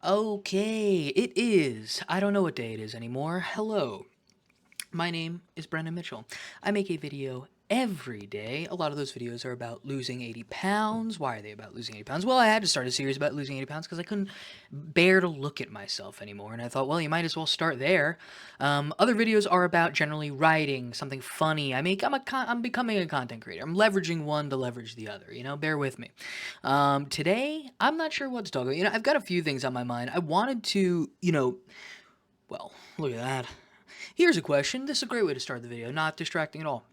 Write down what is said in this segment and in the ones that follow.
Okay, it is. I don't know what day it is anymore. Hello. My name is Brendan Mitchell. I make a video every day. A lot of those videos are about losing 80 pounds. Why are they about losing 80 pounds? Well, I had to start a series about losing 80 pounds because I couldn't bear to look at myself anymore. And I thought, well, you might as well start there. Other videos are about generally writing something funny. I'm becoming a content creator. I'm leveraging one to leverage the other. Bear with me. Today, I'm not sure what to talk about. I've got a few things on my mind. I wanted to, well, look at that. Here's a question. This is a great way to start the video, not distracting at all.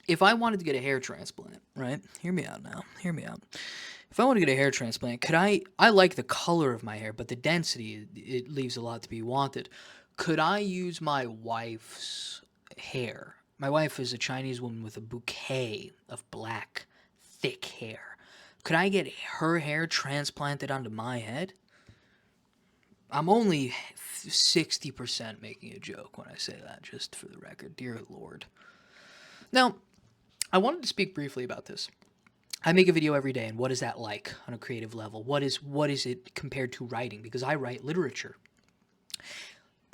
If I wanted to get a hair transplant, right? Hear me out now. Hear me out. If I want to get a hair transplant, I like the color of my hair, but the density, it leaves a lot to be wanted. Could I use my wife's hair? My wife is a Chinese woman with a bouquet of black, thick hair. Could I get her hair transplanted onto my head? I'm only 60% making a joke when I say that, just for the record. Dear Lord. Now, I wanted to speak briefly about this. I make a video every day, and what is that like on a creative level? What is it compared to writing? Because I write literature.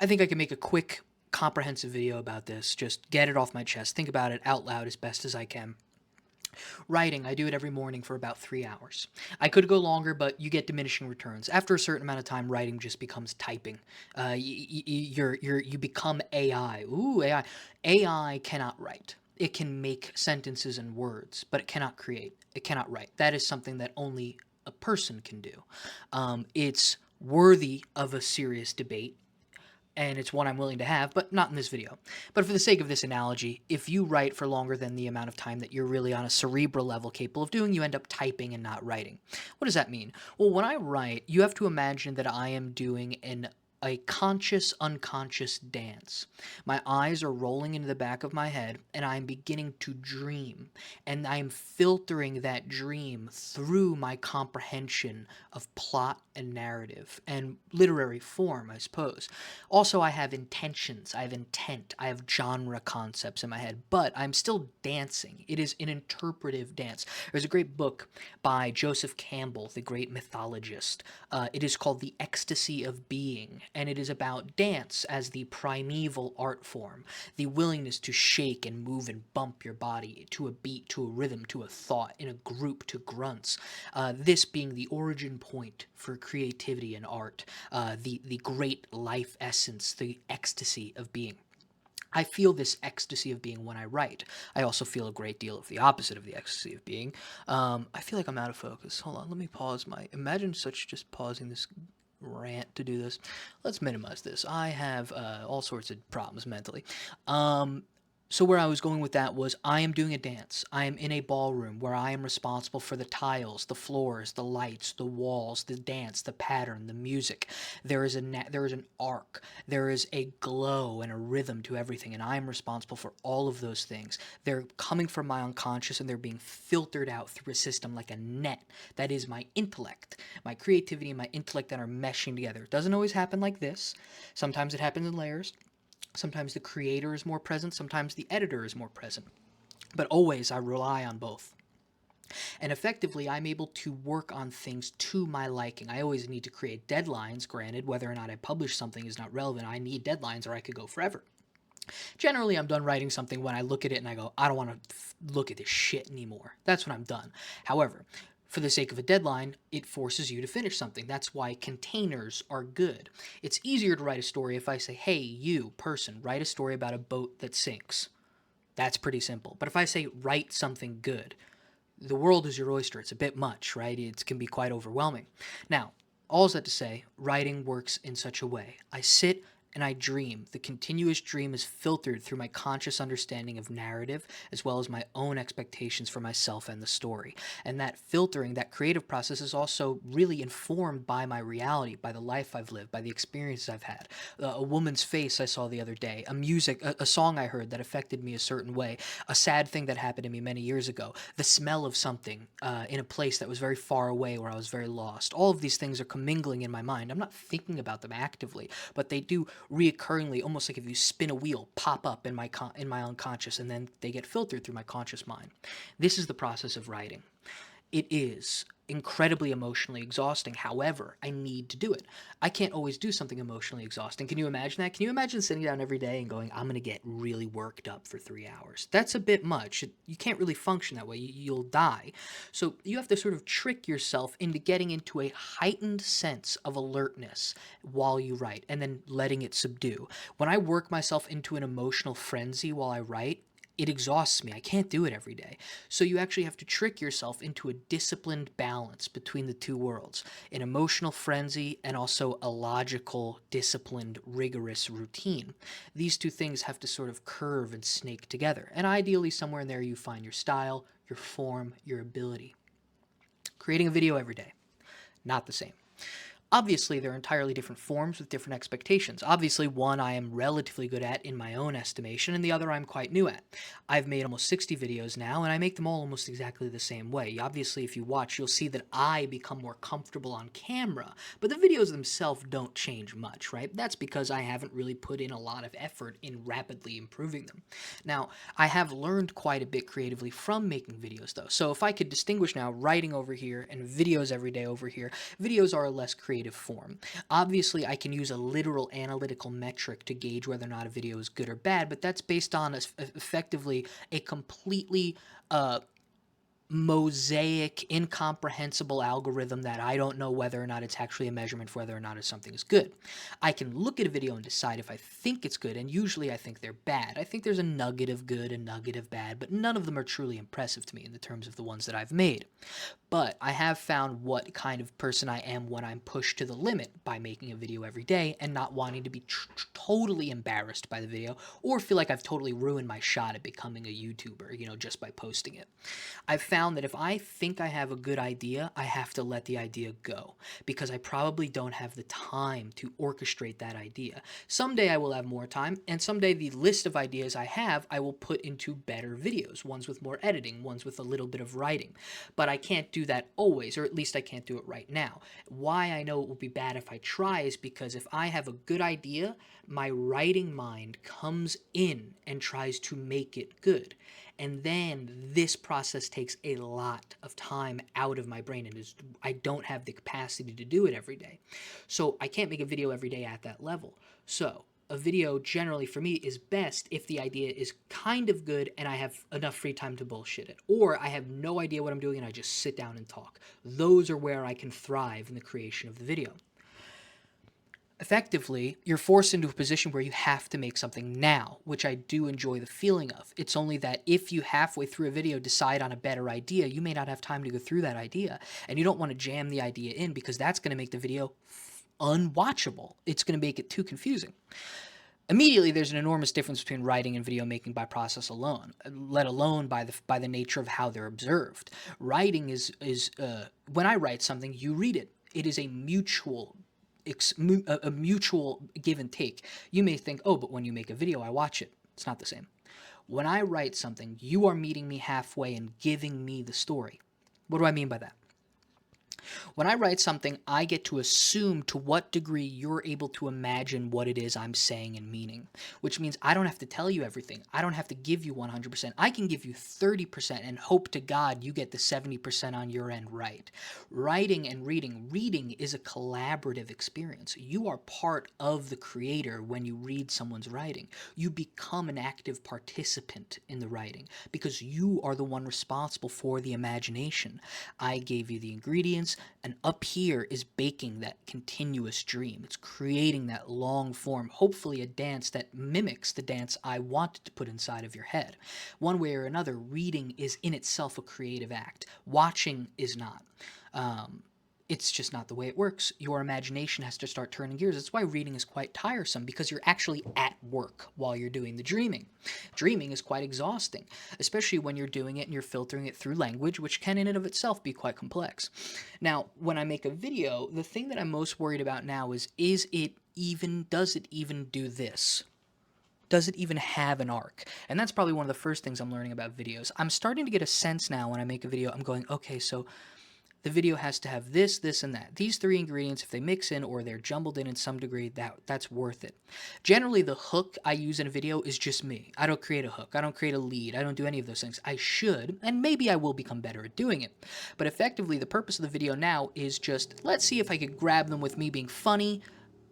I think I can make a quick, comprehensive video about this. Just get it off my chest. Think about it out loud as best as I can. Writing, I do it every morning for about 3 hours. I could go longer, but you get diminishing returns. After a certain amount of time, writing just becomes typing. You become AI. Ooh, AI. AI cannot write. It can make sentences and words, but it cannot create. It cannot write. That is something that only a person can do. It's worthy of a serious debate, and it's one I'm willing to have, but not in this video. But for the sake of this analogy, if you write for longer than the amount of time that you're really on a cerebral level capable of doing, you end up typing and not writing. What does that mean? Well, when I write, you have to imagine that I am doing a conscious, unconscious dance. My eyes are rolling into the back of my head, and I'm beginning to dream. And I'm filtering that dream through my comprehension of plot and narrative and literary form, I suppose. Also, I have intentions, I have intent, I have genre concepts in my head, but I'm still dancing. It is an interpretive dance. There's a great book by Joseph Campbell, the great mythologist. It is called The Ecstasy of Being, and it is about dance as the primeval art form, the willingness to shake and move and bump your body to a beat, to a rhythm, to a thought, in a group, to grunts. This being the origin point for creativity and art, the great life essence, the ecstasy of being. I feel this ecstasy of being when I write. I also feel a great deal of the opposite of the ecstasy of being. I feel like I'm out of focus. Hold on, let me pause my. Imagine such just pausing this rant to do this. Let's minimize this. I have all sorts of problems mentally. So where I was going with that was I am doing a dance. I am in a ballroom where I am responsible for the tiles, the floors, the lights, the walls, the dance, the pattern, the music. There is an arc. There is a glow and a rhythm to everything, and I am responsible for all of those things. They're coming from my unconscious, and they're being filtered out through a system like a net. That is my intellect. My creativity and my intellect that are meshing together. It doesn't always happen like this. Sometimes it happens in layers. Sometimes the creator is more present, sometimes the editor is more present. But always I rely on both. And effectively, I'm able to work on things to my liking. I always need to create deadlines, granted, whether or not I publish something is not relevant. I need deadlines or I could go forever. Generally, I'm done writing something when I look at it and I go, I don't want to look at this shit anymore. That's when I'm done. However, for the sake of a deadline, it forces you to finish something. That's why containers are good. It's easier to write a story if I say, hey, you, person, write a story about a boat that sinks. That's pretty simple. But if I say, write something good, the world is your oyster. It's a bit much, right? It can be quite overwhelming. Now, all that to say, writing works in such a way. I sit and I dream. The continuous dream is filtered through my conscious understanding of narrative, as well as my own expectations for myself and the story. And that filtering, that creative process is also really informed by my reality, by the life I've lived, by the experiences I've had. A woman's face I saw the other day, a song I heard that affected me a certain way, a sad thing that happened to me many years ago, the smell of something in a place that was very far away where I was very lost. All of these things are commingling in my mind. I'm not thinking about them actively, but they do reoccurringly, almost like if you spin a wheel, pop up in my unconscious, and then they get filtered through my conscious mind. This is the process of writing. It is incredibly emotionally exhausting. However, I need to do it. I can't always do something emotionally exhausting. Can you imagine that? Can you imagine sitting down every day and going, I'm going to get really worked up for 3 hours? That's a bit much. You can't really function that way. You'll die. So you have to sort of trick yourself into getting into a heightened sense of alertness while you write and then letting it subdue. When I work myself into an emotional frenzy while I write, it exhausts me. I can't do it every day. So you actually have to trick yourself into a disciplined balance between the two worlds, an emotional frenzy and also a logical, disciplined, rigorous routine. These two things have to sort of curve and snake together. And ideally, somewhere in there, you find your style, your form, your ability. Creating a video every day, not the same. Obviously, they're entirely different forms with different expectations. Obviously, one I am relatively good at in my own estimation, and the other I'm quite new at. I've made almost 60 videos now, and I make them all almost exactly the same way. Obviously, if you watch, you'll see that I become more comfortable on camera, but the videos themselves don't change much, right? That's because I haven't really put in a lot of effort in rapidly improving them. Now, I have learned quite a bit creatively from making videos, though. So if I could distinguish now writing over here and videos every day over here, videos are a less creative form. Obviously, I can use a literal analytical metric to gauge whether or not a video is good or bad, but that's based on effectively a completely mosaic, incomprehensible algorithm that I don't know whether or not it's actually a measurement for whether or not something is good. I can look at a video and decide if I think it's good, and usually I think they're bad. I think there's a nugget of good, a nugget of bad, but none of them are truly impressive to me in the terms of the ones that I've made. But I have found what kind of person I am when I'm pushed to the limit by making a video every day and not wanting to be totally embarrassed by the video or feel like I've totally ruined my shot at becoming a YouTuber, just by posting it. I've found that if I think I have a good idea, I have to let the idea go because I probably don't have the time to orchestrate that idea. Someday I will have more time, and someday the list of ideas I have, I will put into better videos, ones with more editing, ones with a little bit of writing. But I can't do that always, or at least I can't do it right now. Why I know it will be bad if I try is because if I have a good idea, my writing mind comes in and tries to make it good. And then this process takes a lot of time out of my brain, and I don't have the capacity to do it every day. So I can't make a video every day at that level. So a video generally for me is best if the idea is kind of good and I have enough free time to bullshit it. Or I have no idea what I'm doing and I just sit down and talk. Those are where I can thrive in the creation of the video. Effectively, you're forced into a position where you have to make something now, which I do enjoy the feeling of. It's only that if you halfway through a video decide on a better idea, you may not have time to go through that idea, and you don't want to jam the idea in because that's going to make the video unwatchable. It's going to make it too confusing. Immediately, there's an enormous difference between writing and video making by process alone, let alone by the nature of how they're observed. Writing is when I write something, you read it. It is a mutual give and take. You may think, oh, but when you make a video, I watch it. It's not the same. When I write something, you are meeting me halfway and giving me the story. What do I mean by that? When I write something, I get to assume to what degree you're able to imagine what it is I'm saying and meaning, which means I don't have to tell you everything. I don't have to give you 100%. I can give you 30% and hope to God you get the 70% on your end right. Writing and reading is a collaborative experience. You are part of the creator when you read someone's writing. You become an active participant in the writing because you are the one responsible for the imagination. I gave you the ingredients, and up here is baking that continuous dream. It's creating that long form, hopefully a dance that mimics the dance I wanted to put inside of your head. One way or another, reading is in itself a creative act. Watching is not. It's just not the way it works. Your imagination has to start turning gears. That's why reading is quite tiresome, because you're actually at work while you're doing the dreaming. Dreaming is quite exhausting, especially when you're doing it and you're filtering it through language, which can in and of itself be quite complex. Now, when I make a video, the thing that I'm most worried about now is does it even do this? Does it even have an arc? And that's probably one of the first things I'm learning about videos. I'm starting to get a sense now when I make a video, I'm going, okay, so The video has to have this, this, and that. These three ingredients, if they mix in or they're jumbled in some degree, that's worth it. Generally, the hook I use in a video is just me. I don't create a hook. I don't create a lead. I don't do any of those things. I should, and maybe I will become better at doing it. But effectively, the purpose of the video now is just, let's see if I could grab them with me being funny,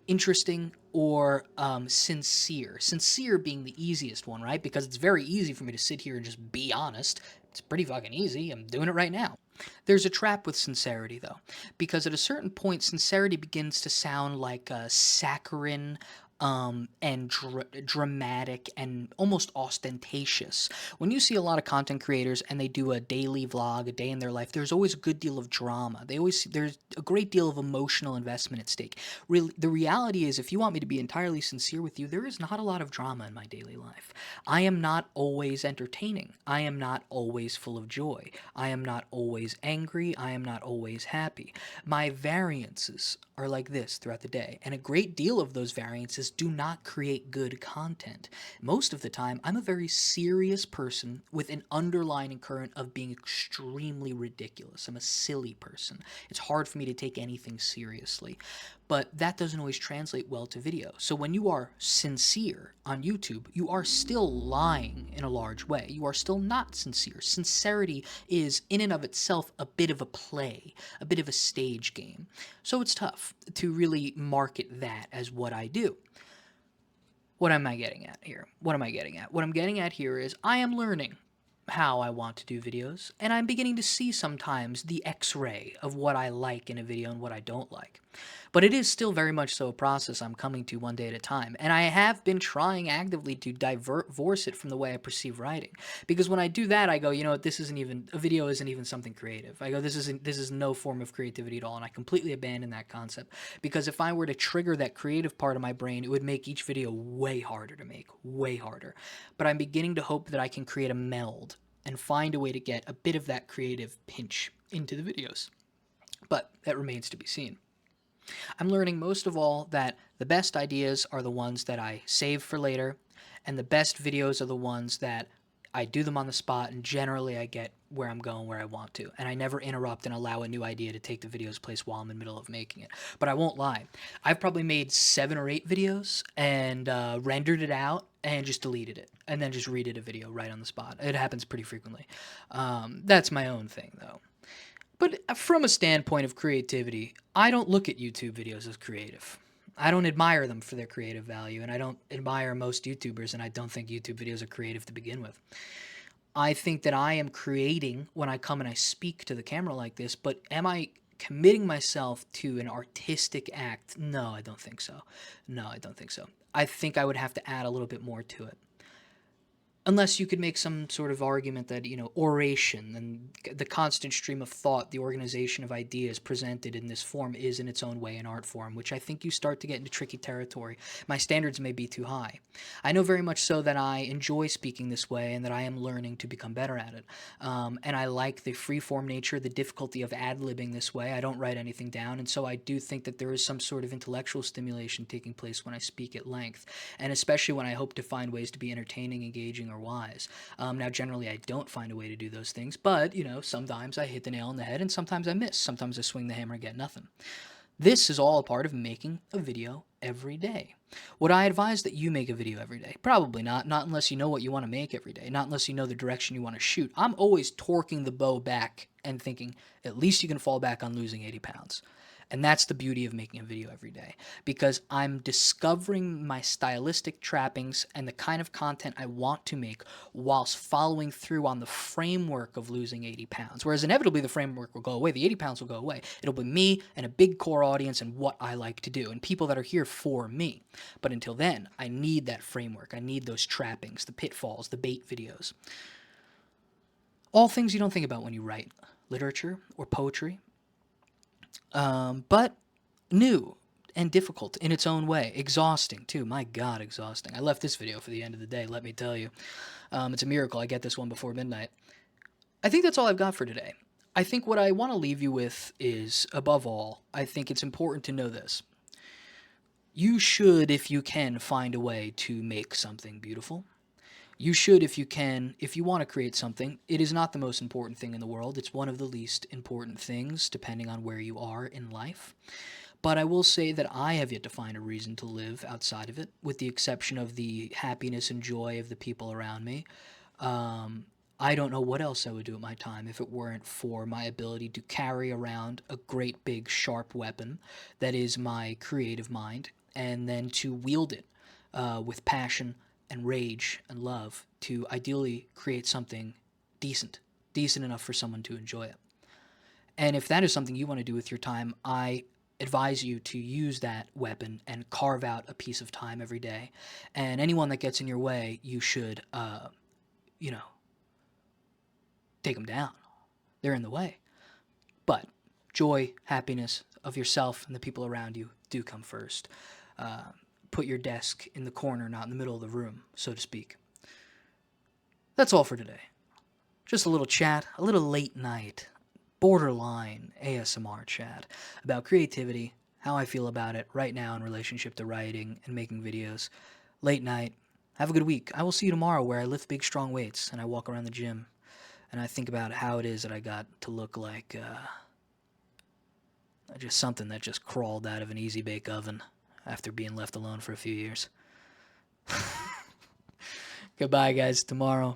interesting, or sincere. Sincere being the easiest one, right? Because it's very easy for me to sit here and just be honest. It's pretty fucking easy. I'm doing it right now. There's a trap with sincerity, though, because at a certain point, sincerity begins to sound like a saccharine and dramatic and almost ostentatious. When you see a lot of content creators and they do a daily vlog, a day in their life, there's always a good deal of drama. There's a great deal of emotional investment at stake. Really, the reality is, if you want me to be entirely sincere with you, there is not a lot of drama in my daily life. I am not always entertaining. I am not always full of joy. I am not always angry. I am not always happy. My variances are like this throughout the day, and a great deal of those variances do not create good content. Most of the time, I'm a very serious person with an underlying current of being extremely ridiculous. I'm a silly person. It's hard for me to take anything seriously. But that doesn't always translate well to video. So when you are sincere on YouTube, you are still lying in a large way. You are still not sincere. Sincerity is, in and of itself, a bit of a play, a bit of a stage game. So it's tough to really market that as what I do. What am I getting at here? What am I getting at? What I'm getting at here is I am learning how I want to do videos, and I'm beginning to see sometimes the x-ray of what I like in a video and what I don't like. But it is still very much so a process I'm coming to one day at a time, and I have been trying actively to divorce it from the way I perceive writing. Because when I do that, I go, you know what, this isn't even, a video isn't even something creative. I go, this is no form of creativity at all, and I completely abandon that concept. Because if I were to trigger that creative part of my brain, it would make each video way harder to make, way harder. But I'm beginning to hope that I can create a meld and find a way to get a bit of that creative pinch into the videos. But that remains to be seen. I'm learning most of all that the best ideas are the ones that I save for later, and the best videos are the ones that I do them on the spot, and generally I get where I'm going, where I want to. And I never interrupt and allow a new idea to take the video's place while I'm in the middle of making it. But I won't lie. I've probably made 7 or 8 videos and rendered it out and just deleted it. And then just redid a video right on the spot. It happens pretty frequently. That's my own thing, though. But from a standpoint of creativity, I don't look at YouTube videos as creative. I don't admire them for their creative value, and I don't admire most YouTubers, and I don't think YouTube videos are creative to begin with. I think that I am creating when I come and I speak to the camera like this, but am I committing myself to an artistic act? No, I don't think so. No, I don't think so. I think I would have to add a little bit more to it. Unless you could make some sort of argument that, you know, oration and the constant stream of thought, the organization of ideas presented in this form is in its own way an art form, which I think you start to get into tricky territory. My standards may be too high. I know very much so that I enjoy speaking this way and that I am learning to become better at it. And I like the free-form nature, the difficulty of ad-libbing this way. I don't write anything down, and so I do think that there is some sort of intellectual stimulation taking place when I speak at length, and especially when I hope to find ways to be entertaining, engaging, or wise. Now, generally, I don't find a way to do those things, but, you know, sometimes I hit the nail on the head and sometimes I miss. Sometimes I swing the hammer and get nothing. This is all a part of making a video every day. Would I advise that you make a video every day? Probably not. Not unless you know what you want to make every day. Not unless you know the direction you want to shoot. I'm always torquing the bow back and thinking, at least you can fall back on losing 80 pounds. And that's the beauty of making a video every day, because I'm discovering my stylistic trappings and the kind of content I want to make whilst following through on the framework of losing 80 pounds. Whereas inevitably the framework will go away, the 80 pounds will go away. It'll be me and a big core audience and what I like to do and people that are here for me. But until then, I need that framework. I need those trappings, the pitfalls, the bait videos. All things you don't think about when you write literature or poetry. But new and difficult in its own way. Exhausting, too. My God, exhausting. I left this video for the end of the day, let me tell you. It's a miracle I get this one before midnight. I think that's all I've got for today. I think what I want to leave you with is, above all, I think it's important to know this. You should, if you can, find a way to make something beautiful. You should, if you can, if you want to create something. It is not the most important thing in the world. It's one of the least important things, depending on where you are in life. But I will say that I have yet to find a reason to live outside of it, with the exception of the happiness and joy of the people around me. I don't know what else I would do with my time if it weren't for my ability to carry around a great big sharp weapon that is my creative mind, and then to wield it with passion and rage and love to ideally create something decent, decent enough for someone to enjoy it. And if that is something you want to do with your time, I advise you to use that weapon and carve out a piece of time every day. And anyone that gets in your way, you should, you know, take them down. They're in the way. But joy, happiness of yourself and the people around you do come first. Put your desk in the corner, not in the middle of the room, so to speak. That's all for today. Just a little chat, a little late night, borderline ASMR chat about creativity, how I feel about it right now in relationship to writing and making videos. Late night. Have a good week. I will see you tomorrow where I lift big, strong weights and I walk around the gym and I think about how it is that I got to look like just something that just crawled out of an easy bake oven after being left alone for a few years. Goodbye, guys. Tomorrow.